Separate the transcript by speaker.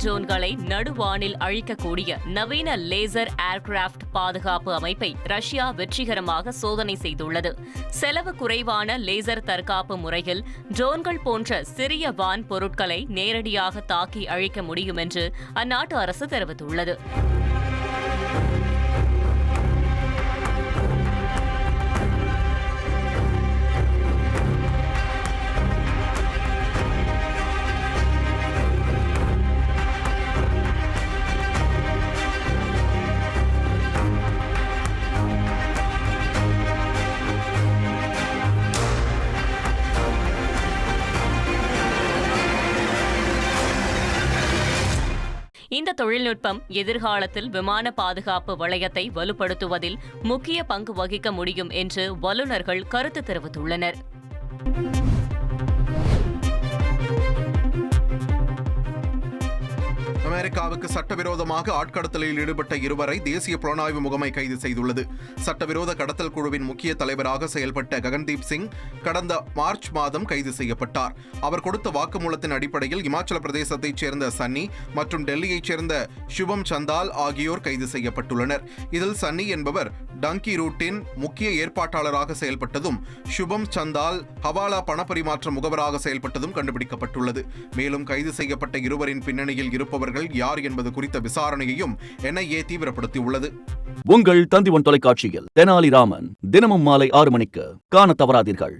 Speaker 1: ட்ரோன்களை நடுவானில் அழிக்கக்கூடிய நவீன லேசர் ஏர்கிராப்ட் பாதுகாப்பு அமைப்பை ரஷ்யா வெற்றிகரமாக சோதனை செய்துள்ளது. செலவு குறைவான லேசர் தற்காப்பு முறையில் ட்ரோன்கள் போன்ற சிறிய வான் பொருட்களை நேரடியாக தாக்கி அழிக்க முடியும் என்று அந்நாட்டு அரசு தெரிவித்துள்ளது. இந்த தொழில்நுட்பம் எதிர்காலத்தில் விமான பாதுகாப்பு வளையத்தை வலுப்படுத்துவதில் முக்கிய பங்கு வகிக்க முடியும் என்று வல்லுநர்கள் கருத்து தெரிவித்துள்ளனர்.
Speaker 2: அமெரிக்காவுக்கு சட்டவிரோதமாக ஆட்கடத்தலில் ஈடுபட்ட இருவரை தேசிய புலனாய்வு முகமை கைது செய்துள்ளது. சட்டவிரோத கடத்தல் குழுவின் முக்கிய தலைவராக செயல்பட்ட ககன்தீப் சிங் கடந்த மார்ச் மாதம் கைது செய்யப்பட்டார். அவர் கொடுத்த வாக்குமூலத்தின் அடிப்படையில் இமாச்சல பிரதேசத்தைச் சேர்ந்த சன்னி மற்றும் டெல்லியைச் சேர்ந்த சுபம் சந்தால் ஆகியோர் கைது செய்யப்பட்டுள்ளனர். இதில் சன்னி என்பவர் டங்கி ரூட்டின் முக்கிய ஏற்பாட்டாளராக செயல்பட்டதும், சுபம் சந்தால் ஹவாலா பணப்பரிமாற்ற முகவராக செயல்பட்டதும் கண்டுபிடிக்கப்பட்டுள்ளது. மேலும் கைது செய்யப்பட்ட இருவரின் பின்னணியில் இருப்பவர்கள் யார் என்பது குறித்த விசாரணையையும் NIA தீவிரப்படுத்தியுள்ளது.
Speaker 3: உங்கள் தந்தி ஒன் தொலைக்காட்சியில் தெனாலிராமன் தினமும் மாலை 6 மணிக்கு காண தவறாதீர்கள்.